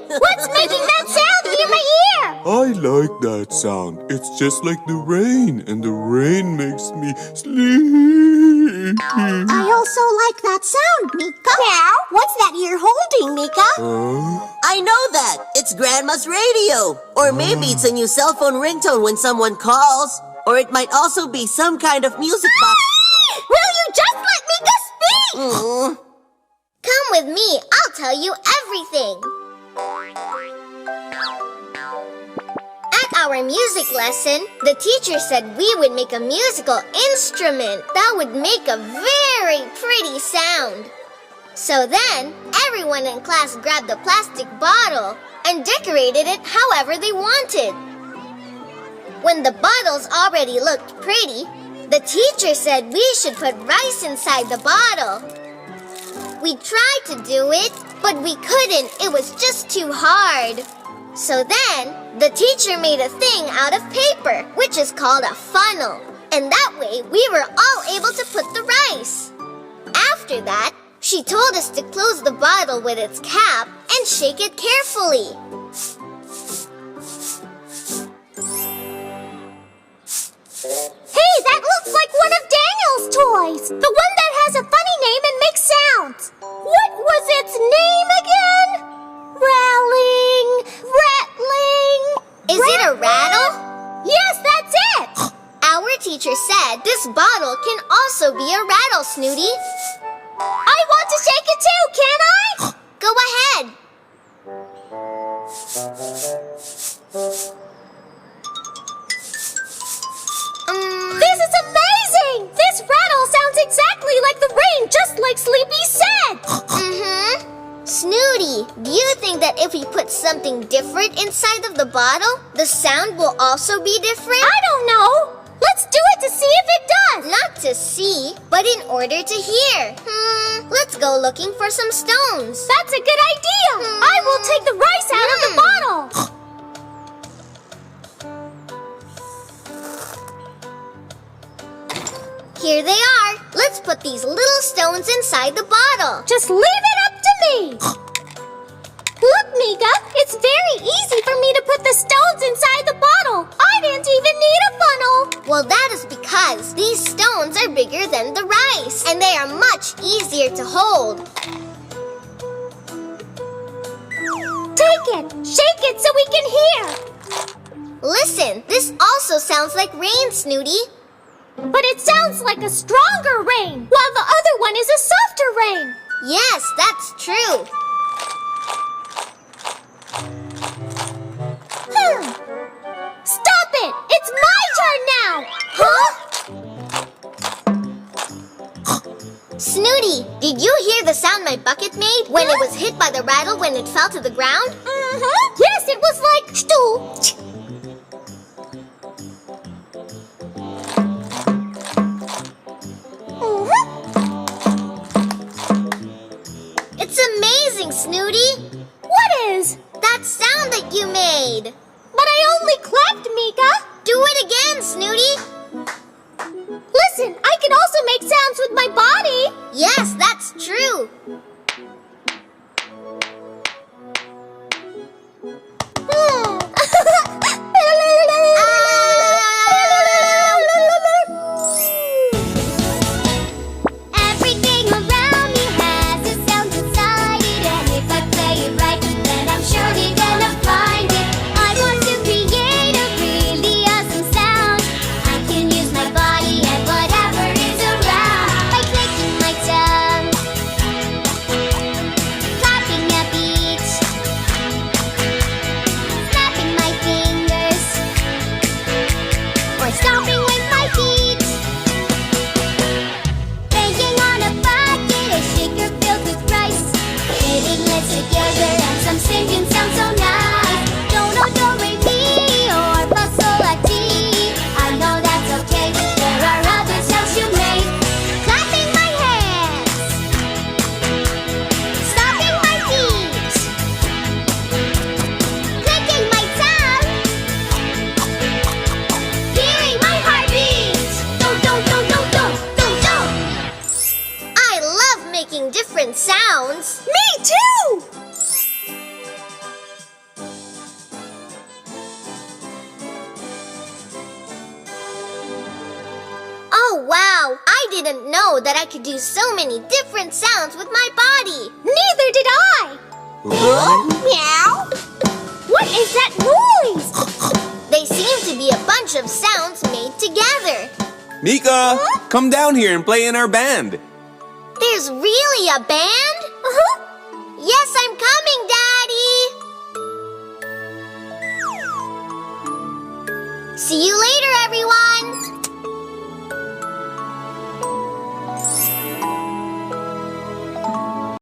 What's making that sound near my ear? I like that sound. It's just like the rain, and the rain makes me sleep. I also like that sound, Mika. Meow. What's that you're holding, Mika? I know that. It's Grandma's radio. Or maybe it's a new cell phone ringtone when someone calls. Or it might also be some kind of music box. Will you just let Mika speak? Come with me. I'll tell you everything. At our music lesson, the teacher said we would make a musical instrument that would make a very pretty sound. So then, everyone in class grabbed a plastic bottle and decorated it however they wanted. When the bottles already looked pretty, the teacher said we should put rice inside the bottle. We tried to do it, but we couldn't. It was just too hard. So then, the teacher made a thing out of paper, which is called a funnel. And that way, we were all able to put the rice. After that, she told us to close the bottle with its cap and shake it carefully. Hey, that looks like one of Daniel's toys! The one that has a funny name and makes sounds! What was its name again? Rattling... Is it a rattle? Yes, that's it! Our teacher said this bottle can also be a rattle, Snoouty. I want to shake it too, can I? Go ahead. This is amazing! This rattle sounds exactly like the rain, just like Sleepy said! Snoouty, do you think that if we put something different inside of the bottle, the sound will also be different? I don't know! Let's do it to see if it does! Not to see, but in order to hear. Let's go looking for some stones. That's a good idea! I will take the rice out of the bottle! Here they are. Let's put these little stones inside the bottle. Just leave it up to me. Look, Mika, it's very easy for me to put the stones inside the bottle. I didn't even need a funnel. Well, that is because these stones are bigger than the rice, and they are much easier to hold. Take it. Shake it so we can hear. Listen, this also sounds like rain, Snoouty. But it sounds like a stronger rain, while the other one is a softer rain. Yes, that's true. Stop it! It's my turn now! Snoouty, did you hear the sound my bucket made when it was hit by the rattle when it fell to the ground? Yes, it was like stool. It's amazing, Snoouty! What is? That sound that you made! But I only clapped, Mika! Do it again, Snoouty! Listen, I can also make sounds with my body! Yes, that's true! didn't know that I could do so many different sounds with my body. Neither did I. Meow. What is that noise? They seem to be a bunch of sounds made together. Mika, come down here and play in our band. There's really a band?